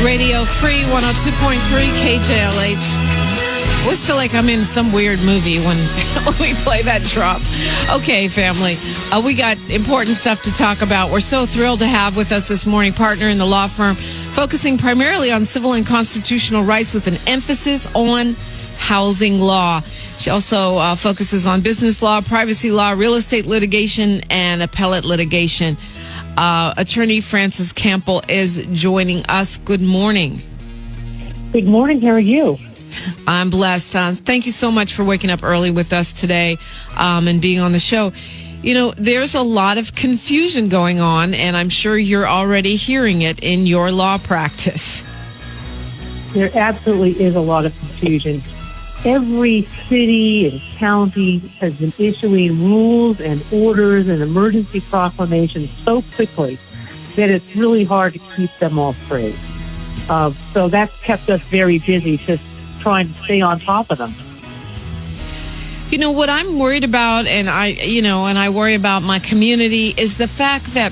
Radio Free 102.3 KJLH. I always feel like I'm in some weird movie when we play that drop. Okay, family, we got important stuff to talk about. We're so thrilled to have with us this morning partner in the law firm, focusing primarily on civil and constitutional rights with an emphasis on housing law. She also focuses on business law, privacy law, real estate litigation, and appellate litigation. Attorney Frances Campbell is joining us. Good morning. Good morning. How are you? I'm blessed. Thank you so much for waking up early with us today and being on the show. You know, there's a lot of confusion going on, and I'm sure you're already hearing it in your law practice. There absolutely is a lot of confusion. Every city and county has been issuing rules and orders and emergency proclamations so quickly that it's really hard to keep them all straight. So that's kept us very busy, just trying to stay on top of them. You know, what I'm worried about, and I worry about my community, is the fact that,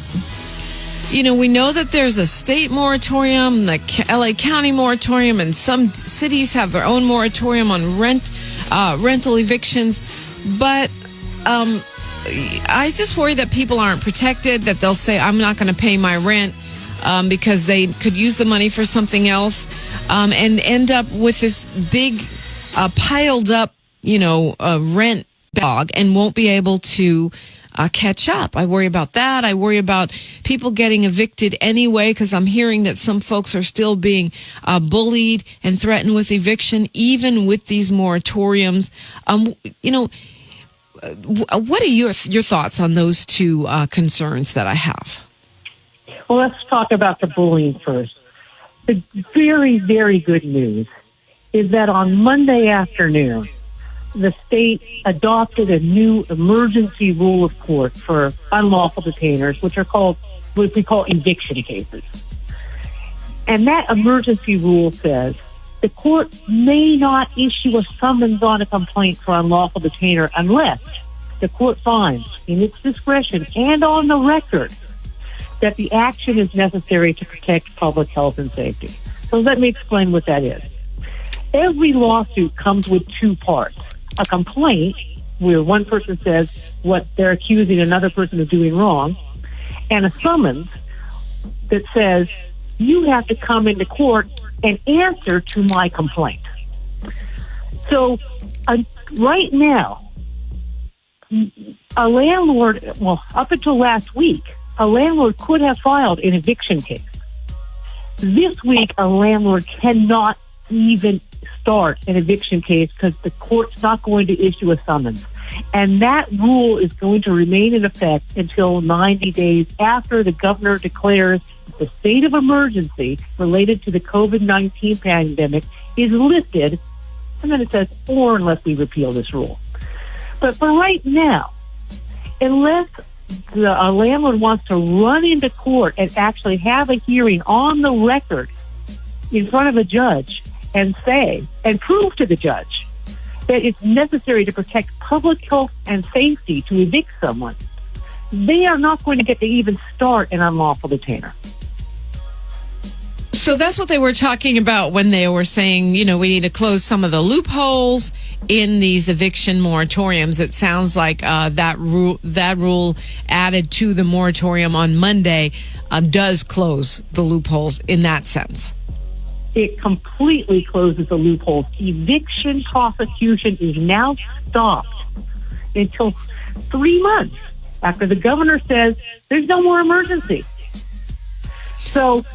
you know, we know that there's a state moratorium, the LA County moratorium, and some cities have their own moratorium on rental evictions. But I just worry that people aren't protected, that they'll say, I'm not going to pay my rent because they could use the money for something else and end up with this big piled up, rent bog and won't be able to catch up. I worry about that. I worry about people getting evicted anyway, because I'm hearing that some folks are still being bullied and threatened with eviction, even with these moratoriums. What are your thoughts on those two concerns that I have? Well, let's talk about the bullying first. The very, very good news is that on Monday afternoon, the state adopted a new emergency rule of court for unlawful detainers, which are called what we call eviction cases. And that emergency rule says the court may not issue a summons on a complaint for unlawful detainer unless the court finds, in its discretion and on the record, that the action is necessary to protect public health and safety. So let me explain what that is. Every lawsuit comes with two parts. A complaint, where one person says what they're accusing another person of doing wrong, and a summons that says, you have to come into court and answer to my complaint. So right now, a landlord, up until last week, a landlord could have filed an eviction case. This week, a landlord cannot even start an eviction case because the court's not going to issue a summons. And that rule is going to remain in effect until 90 days after the governor declares the state of emergency related to the COVID-19 pandemic is lifted, and then it says, or unless we repeal this rule. But for right now, unless a landlord wants to run into court and actually have a hearing on the record in front of a judge and say, and prove to the judge that it's necessary to protect public health and safety to evict someone, they are not going to get to even start an unlawful detainer. So that's what they were talking about when they were saying, we need to close some of the loopholes in these eviction moratoriums. It sounds like that rule added to the moratorium on Monday does close the loopholes in that sense. It completely closes the loopholes. Eviction prosecution is now stopped until 3 months after the governor says there's no more emergency. So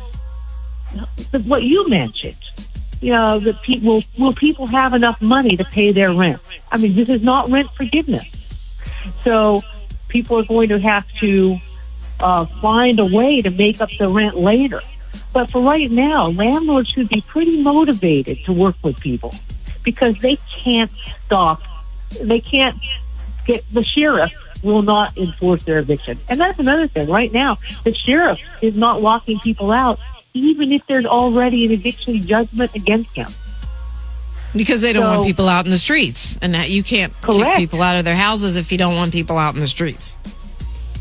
what you mentioned, will people have enough money to pay their rent? I mean, this is not rent forgiveness. So people are going to have to find a way to make up the rent later. But for right now, landlords should be pretty motivated to work with people because they can't get, the sheriff will not enforce their eviction. And that's another thing. Right now, the sheriff is not locking people out even if there's already an eviction judgment against him. Because they don't want people out in the streets. And that you can't kick people out of their houses if you don't want people out in the streets.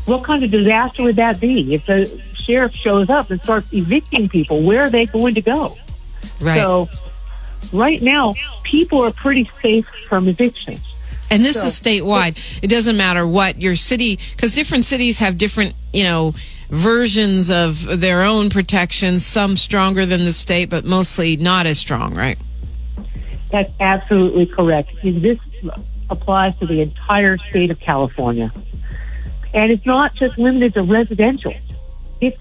What kind of disaster would that be if the sheriff shows up and starts evicting people, where are they going to go? Right. So right now, people are pretty safe from evictions. And this is statewide. It doesn't matter what your city, because different cities have different, versions of their own protections, some stronger than the state, but mostly not as strong, right? That's absolutely correct. This applies to the entire state of California. And it's not just limited to residential. It's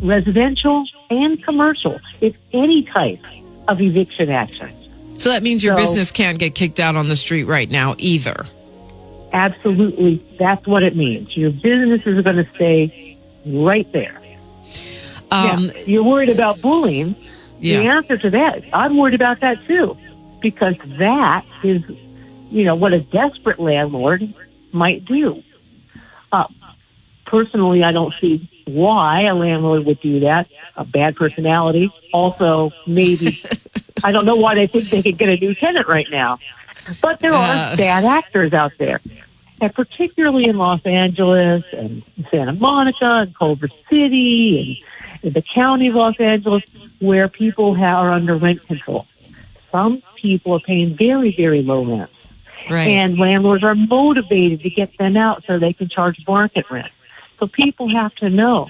residential and commercial. It's any type of eviction action. So that means your business can't get kicked out on the street right now either. Absolutely. That's what it means. Your businesses are going to stay right there. Now, you're worried about bullying. Yeah. The answer to that, I'm worried about that too, because that is, what a desperate landlord might do. Personally, I don't see why a landlord would do that. A bad personality. Also, maybe, I don't know why they think they could get a new tenant right now. But there are bad actors out there. And particularly in Los Angeles and Santa Monica and Culver City and the county of Los Angeles, where people are under rent control. Some people are paying very, very low rents. Right. And landlords are motivated to get them out so they can charge market rent. So people have to know,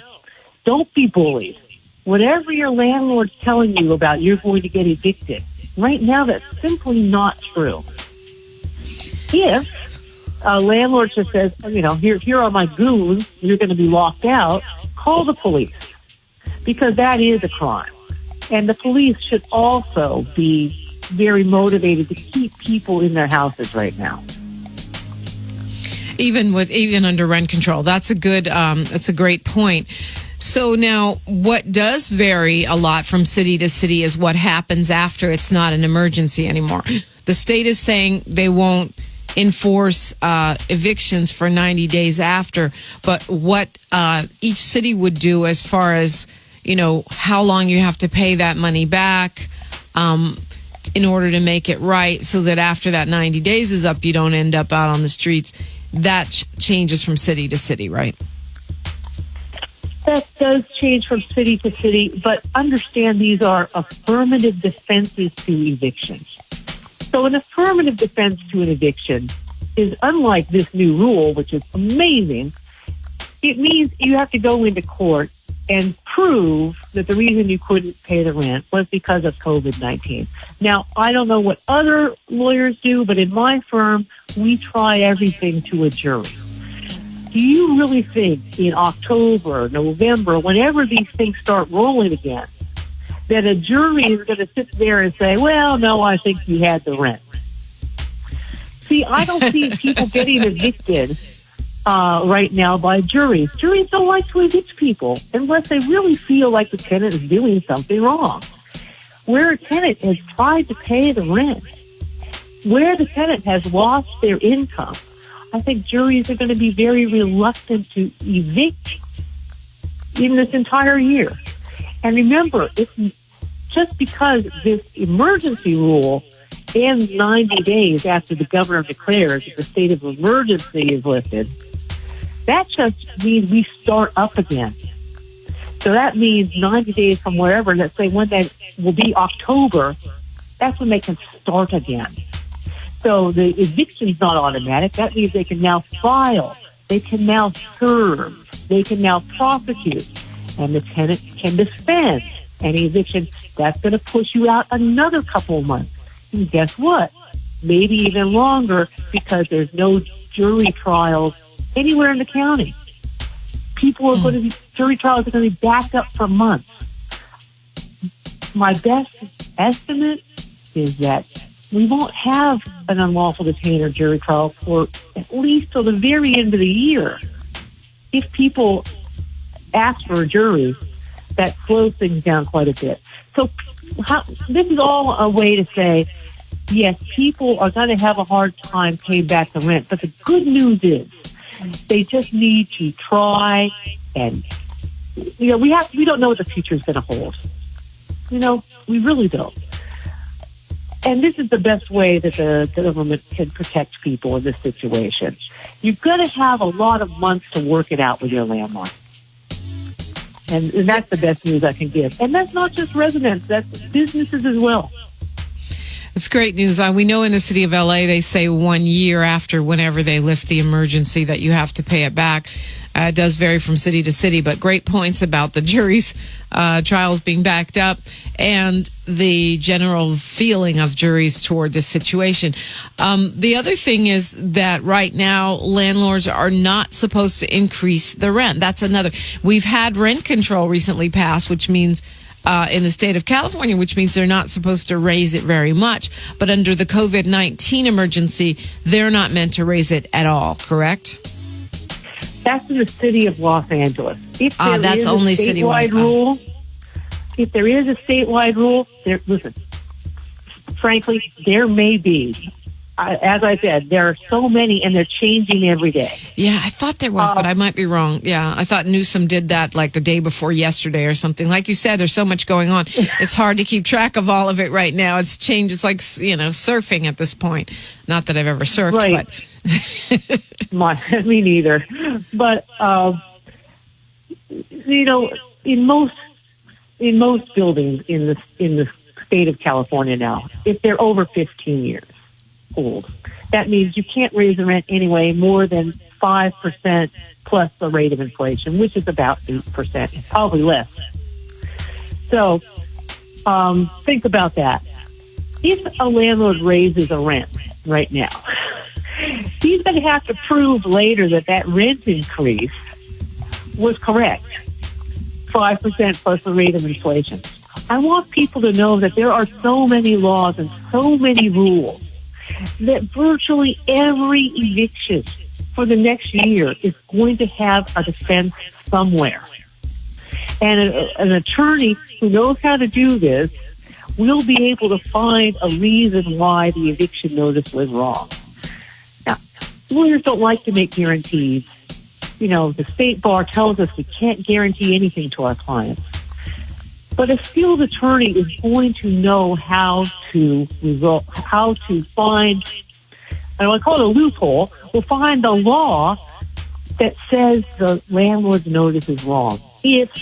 don't be bullied. Whatever your landlord's telling you about, you're going to get evicted. Right now, that's simply not true. If a landlord just says, here are my goons, you're going to be locked out, call the police, because that is a crime. And the police should also be very motivated to keep people in their houses right now. Even under rent control. That's a great point. So now what does vary a lot from city to city is what happens after it's not an emergency anymore. The state is saying they won't enforce evictions for 90 days after, but what each city would do as far as, how long you have to pay that money back in order to make it right so that after that 90 days is up, you don't end up out on the streets. That changes from city to city, right? That does change from city to city, but understand these are affirmative defenses to evictions. So an affirmative defense to an eviction is unlike this new rule, which is amazing. It means you have to go into court and prove that the reason you couldn't pay the rent was because of COVID-19. Now, I don't know what other lawyers do, but in my firm, we try everything to a jury. Do you really think in October, November, whenever these things start rolling again, that a jury is going to sit there and say, well, no, I think you had the rent? See, I don't see people getting evicted right now by juries. Juries don't like to evict people unless they really feel like the tenant is doing something wrong. Where a tenant has tried to pay the rent, where the tenant has lost their income, I think juries are going to be very reluctant to evict in this entire year. And remember, it's just because this emergency rule ends 90 days after the governor declares that the state of emergency is lifted, that just means we start up again. So that means 90 days from wherever, let's say when that will be October, that's when they can start again. So the eviction is not automatic. That means they can now file, they can now serve, they can now prosecute, and the tenant can defend any eviction. That's going to push you out another couple of months. And guess what? Maybe even longer, because there's no jury trials anywhere in the county. Jury trials are going to be backed up for months. My best estimate is that we won't have an unlawful detainer jury trial for at least till the very end of the year. If people ask for a jury, that slows things down quite a bit. So this is all a way to say, yes, people are going to have a hard time paying back the rent. But the good news is they just need to try, and we don't know what the future is going to hold. We really don't. And this is the best way that the government can protect people in this situation. You're going to have a lot of months to work it out with your landlord. And that's the best news I can give. And that's not just residents, that's businesses as well. It's great news. We know in the city of LA, they say 1 year after whenever they lift the emergency that you have to pay it back. It does vary from city to city, but great points about the jury's trials being backed up and the general feeling of juries toward this situation. The other thing is that right now, landlords are not supposed to increase the rent. That's another. We've had rent control recently passed, which means in the state of California, which means they're not supposed to raise it very much. But under the COVID-19 emergency, they're not meant to raise it at all, correct? That's in the city of Los Angeles. If there that's is only a statewide rule, if there is a statewide rule, listen, frankly, there may be. As I said, there are so many, and they're changing every day. Yeah, I thought there was, but I might be wrong. Yeah, I thought Newsom did that like the day before yesterday or something. Like you said, there's so much going on. It's hard to keep track of all of it right now. It's changed. It's like, surfing at this point. Not that I've ever surfed, right. But... Me neither. But, in most buildings in the state of California now, if they're over 15 years old, that means you can't raise the rent anyway more than 5% plus the rate of inflation, which is about 8%. It's probably less. So think about that. If a landlord raises a rent right now, he's going to have to prove later that rent increase was correct. 5% plus the rate of inflation. I want people to know that there are so many laws and so many rules that virtually every eviction for the next year is going to have a defense somewhere. And an attorney who knows how to do this will be able to find a reason why the eviction notice was wrong. Now, lawyers don't like to make guarantees. The state bar tells us we can't guarantee anything to our clients. But a skilled attorney is going to know how to find, and I call it a loophole, will find the law that says the landlord's notice is wrong. If,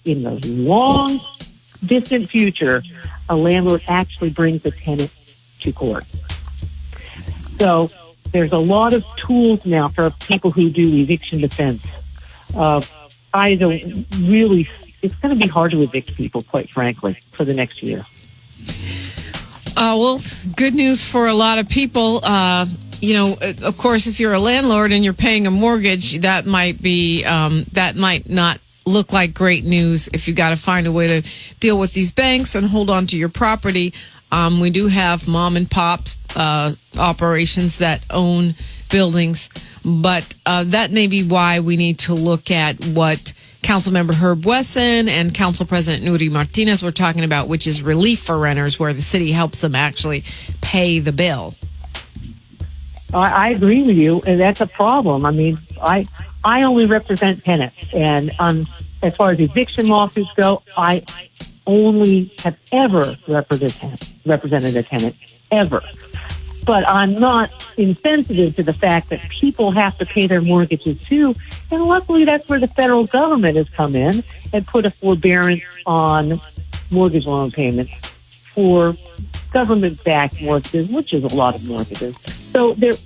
in the long, distant future, a landlord actually brings a tenant to court. So there's a lot of tools now for people who do eviction defense. I don't really... It's going to be hard to evict people, quite frankly, for the next year. Well, good news for a lot of people. Of course, if you're a landlord and you're paying a mortgage, that might not look like great news if you got to find a way to deal with these banks and hold on to your property. We do have mom and pop operations that own buildings, but that may be why we need to look at what Councilmember Herb Wesson and Council President Nuri Martinez were talking about, which is relief for renters, where the city helps them actually pay the bill. I agree with you, and that's a problem. I mean, I only represent tenants, and as far as eviction lawsuits go, I only have ever represented a tenant, ever. But I'm not insensitive to the fact that people have to pay their mortgages too. And luckily, that's where the federal government has come in and put a forbearance on mortgage loan payments for government-backed mortgages, which is a lot of mortgages. So there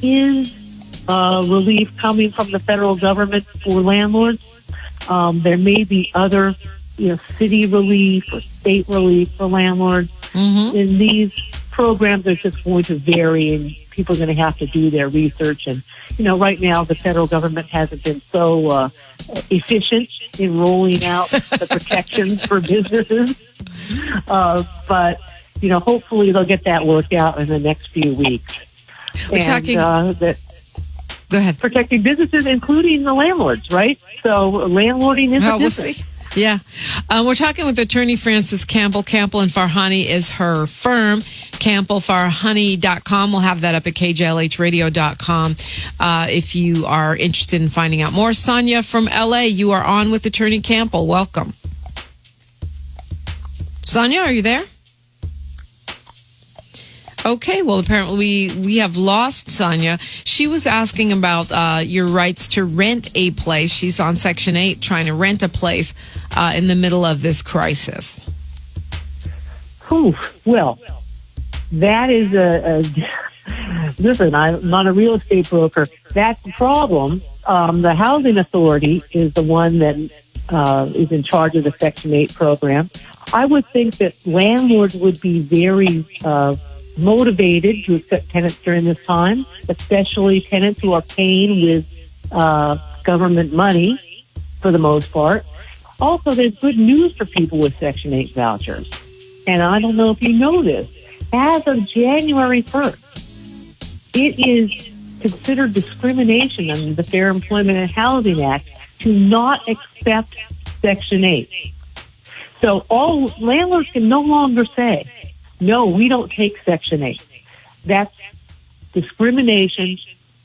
is relief coming from the federal government for landlords. There may be other, city relief or state relief for landlords. Mm-hmm. In these programs are just going to vary, and people are going to have to do their research. And, right now the federal government hasn't been so efficient in rolling out the protections for businesses. But, hopefully they'll get that worked out in the next few weeks. Go ahead. Protecting businesses, including the landlords, right? So landlording is a business. We'll see. Yeah. We're talking with Attorney Frances Campbell. Campbell and Farhani is her firm. CampbellFarhani.com. We'll have that up at KJLHradio.com if you are interested in finding out more. Sonia from LA, you are on with Attorney Campbell. Welcome. Sonia, are you there? Okay, well, apparently we have lost Sonia. She was asking about your rights to rent a place. She's on Section 8 trying to rent a place in the middle of this crisis. Well, that is listen, I'm not a real estate broker. That's the problem. The Housing Authority is the one that is in charge of the Section 8 program. I would think that landlords would be very motivated to accept tenants during this time, especially tenants who are paying with government money for the most part. Also, there's good news for people with Section 8 vouchers. And I don't know if you know this. As of January 1st, it is considered discrimination under the Fair Employment and Housing Act to not accept Section 8. So all landlords can no longer say, no, we don't take Section 8. That's discrimination,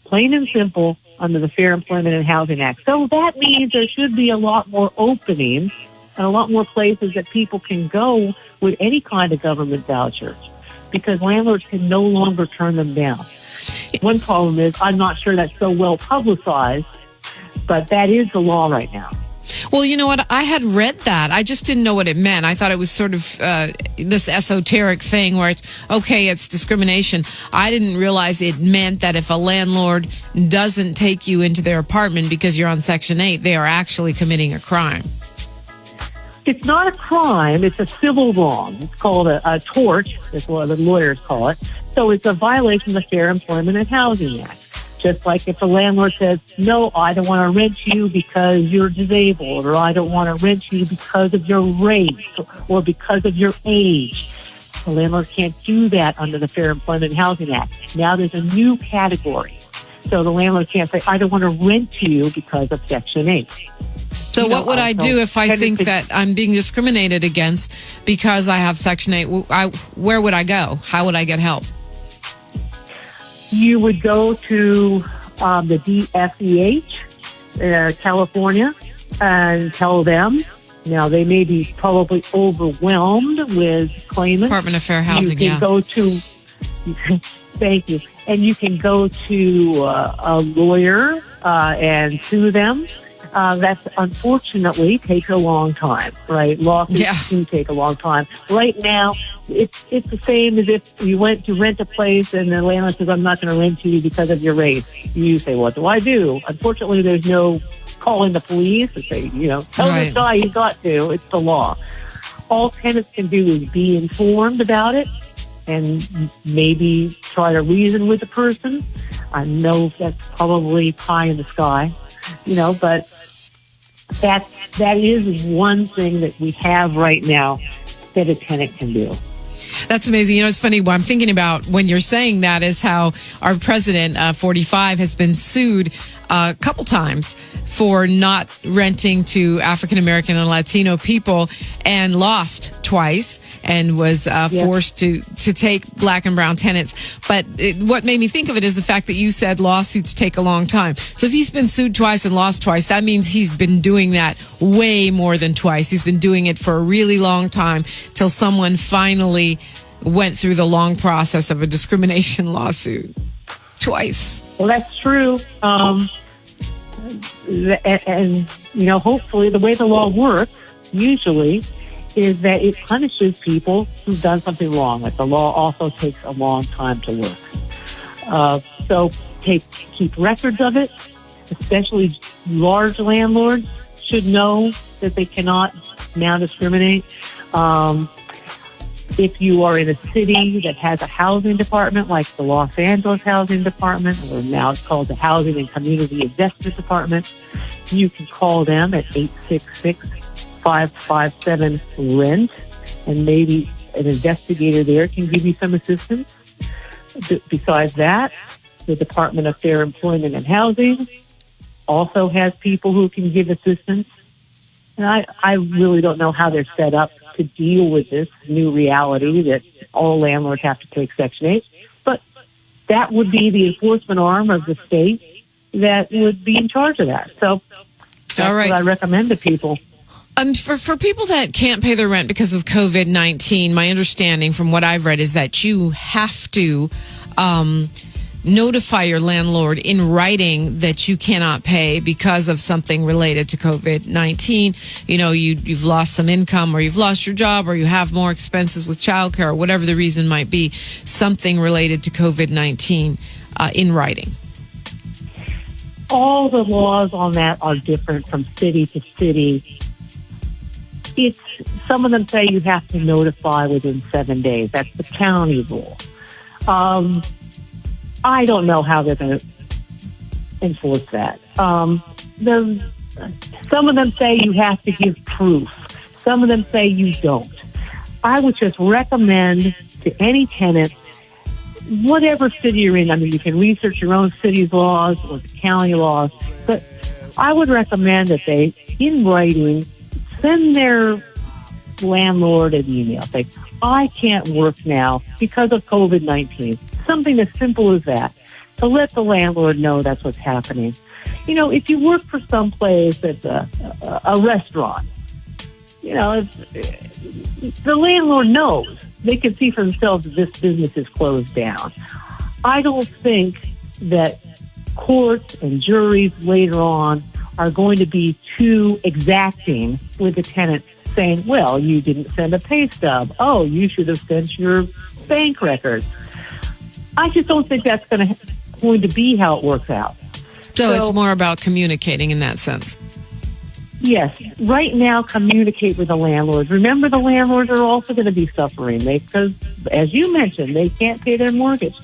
plain and simple, under the Fair Employment and Housing Act. So that means there should be a lot more openings and a lot more places that people can go with any kind of government vouchers, because landlords can no longer turn them down. One problem is I'm not sure that's so well publicized, but that is the law right now. Well, you know what? I had read that. I just didn't know what it meant. I thought it was sort of this esoteric thing where it's, okay, it's discrimination. I didn't realize it meant that if a landlord doesn't take you into their apartment because you're on Section 8, they are actually committing a crime. It's not a crime. It's a civil wrong. It's called a tort. That's what the lawyers call it. So it's a violation of the Fair Employment and Housing Act. Just like if a landlord says, no, I don't want to rent you because you're disabled, or I don't want to rent you because of your race or because of your age. The landlord can't do that under the Fair Employment and Housing Act. Now there's a new category. So the landlord can't say, I don't want to rent to you because of Section 8. So what would I do if I think that I'm being discriminated against because I have Section 8? Where would I go? How would I get help? You would go to the DFEH, California, and tell them. Now, they may be probably overwhelmed with claimants. Department of Fair Housing, you can go to, thank you, and you can go to a lawyer and sue them. That's unfortunately takes a long time, right? Lawsuits do take a long time. Right now, it's the same as if you went to rent a place and the landlord says, I'm not going to rent to you because of your race. You say, what do I do? Unfortunately, there's no calling the police and say, tell this guy he's got to. It's the law. All tenants can do is be informed about it and maybe try to reason with the person. I know that's probably pie in the sky, but that is one thing that we have right now that a tenant can do. That's amazing. It's funny. What I'm thinking about when you're saying that is how our president, 45, has been sued a couple times for not renting to African American and Latino people, and lost twice, and was forced to take black and brown tenants. But what made me think of it is the fact that you said lawsuits take a long time. So if he's been sued twice and lost twice, that means he's been doing that way more than twice. He's been doing it for a really long time till someone finally went through the long process of a discrimination lawsuit twice. Well, that's true. And hopefully the way the law works usually is that it punishes people who've done something wrong. Like the law also takes a long time to work. So keep records of it, especially large landlords should know that they cannot now discriminate. If you are in a city that has a housing department, like the Los Angeles Housing Department, or now it's called the Housing and Community Investment Department, you can call them at 866-557-RENT, and maybe an investigator there can give you some assistance. Besides that, the Department of Fair Employment and Housing also has people who can give assistance. And I really don't know how they're set up to deal with this new reality that all landlords have to take Section 8. But that would be the enforcement arm of the state that would be in charge of that. So that's what I recommend to people. For people that can't pay their rent because of COVID-19, my understanding from what I've read is that you have to notify your landlord in writing that you cannot pay because of something related to COVID-19. You know, you've lost some income, or you've lost your job, or you have more expenses with childcare, or whatever the reason might be, something related to COVID-19 in writing. All the laws on that are different from city to city. Some of them say you have to notify within 7 days. That's the county rule. I don't know how they're going to enforce that. Some of them say you have to give proof. Some of them say you don't. I would just recommend to any tenant, whatever city you're in, I mean, you can research your own city's laws or the county laws, but I would recommend that they, in writing, send their landlord an email. Say, I can't work now because of COVID-19. Something as simple as that, to let the landlord know that's what's happening. You know, if you work for some place that's a restaurant, you know, the landlord knows. They can see for themselves that this business is closed down. I don't think that courts and juries later on are going to be too exacting with the tenant saying, well, you didn't send a pay stub. Oh, you should have sent your bank records. I just don't think that's going to be how it works out. So it's more about communicating in that sense. Yes. Right now, communicate with the landlords. Remember, the landlords are also going to be suffering because, as you mentioned, they can't pay their mortgage.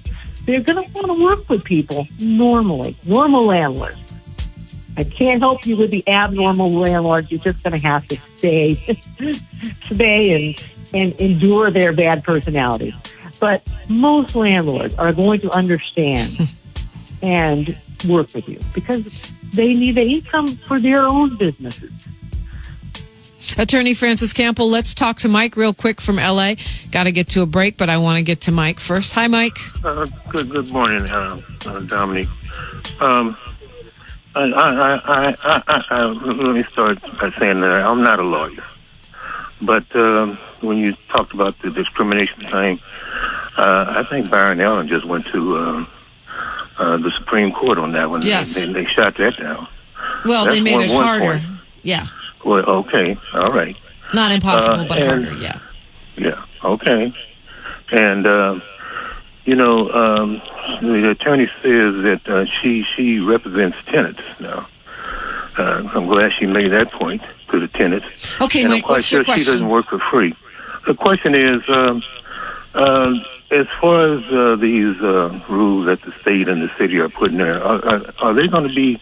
They're going to want to work with people normally, normal landlords. I can't help you with the abnormal landlords. You're just going to have to stay and endure their bad personalities. But most landlords are going to understand and work with you because they need the income for their own businesses. Attorney Frances Campbell, let's talk to Mike real quick from L.A. Got to get to a break, but I want to get to Mike first. Hi, Mike. Good morning, Dominique. Let me start by saying that I'm not a lawyer. But when you talked about the discrimination thing, I think Byron Allen just went to the Supreme Court on that one. Yes. They shot that down. Well, That's they made it harder. Point. Yeah. Well, okay. All right. Not impossible, but harder, yeah. Yeah, okay. And, the attorney says that she represents tenants now. I'm glad she made that point to the tenants. Okay, and Mike, what's your question? She doesn't work for free. The question is, as far as these rules that the state and the city are putting there, are they going to be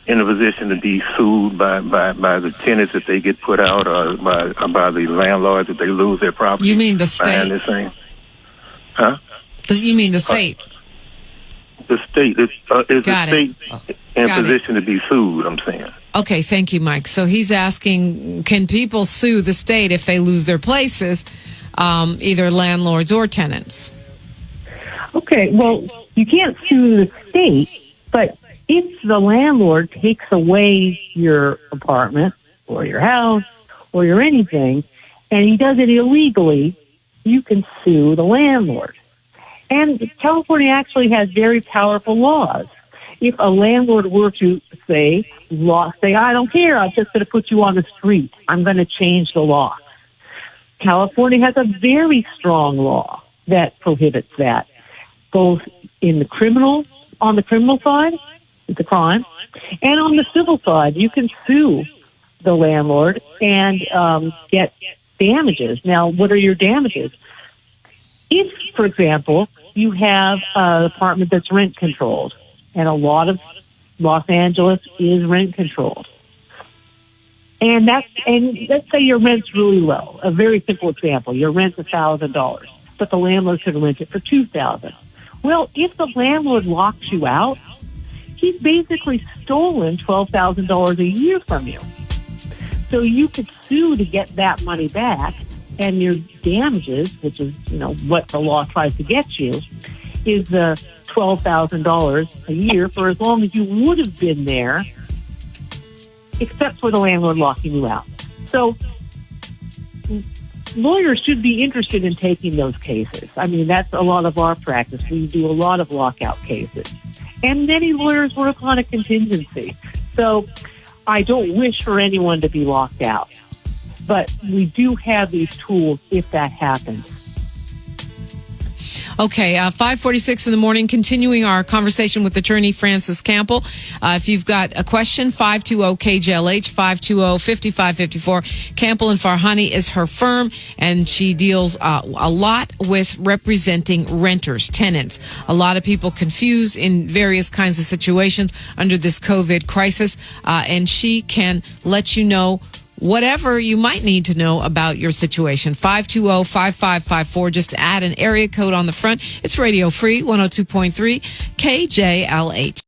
in a position to be sued by the tenants if they get put out, or by the landlords if they lose their property? You mean the state? This thing? Huh? You mean the state? The state is the state in position to be sued, I'm saying. Okay, thank you, Mike. So he's asking, can people sue the state if they lose their places, either landlords or tenants? Okay, well, you can't sue the state, but if the landlord takes away your apartment or your house or your anything, and he does it illegally, you can sue the landlord. And California actually has very powerful laws. If a landlord were to say, I don't care, I'm just going to put you on the street, I'm going to change the law. California has a very strong law that prohibits that, both on the criminal side, the crime, and on the civil side. You can sue the landlord and get damages. Now, what are your damages? If, for example, you have an apartment that's rent controlled, and a lot of Los Angeles is rent controlled, and let's say your rent's really low. A very simple example: your rent's $1,000, but the landlord could rent it for $2,000. Well, if the landlord locks you out, he's basically stolen $12,000 a year from you. So you could sue to get that money back, and your damages, which is, what the law tries to get you, is $12,000 a year for as long as you would have been there, except for the landlord locking you out. So lawyers should be interested in taking those cases. I mean, that's a lot of our practice. We do a lot of lockout cases. And many lawyers work on a contingency. So I don't wish for anyone to be locked out. But we do have these tools if that happens. Okay, 5:46 in the morning, continuing our conversation with Attorney Frances Campbell. If you've got a question, 520-KJLH, 520-5554. Campbell and Farhani is her firm, and she deals a lot with representing renters, tenants. A lot of people confused in various kinds of situations under this COVID crisis, and she can let you know whatever you might need to know about your situation. 520-5554. Just add an area code on the front. It's radio free, 102.3 KJLH.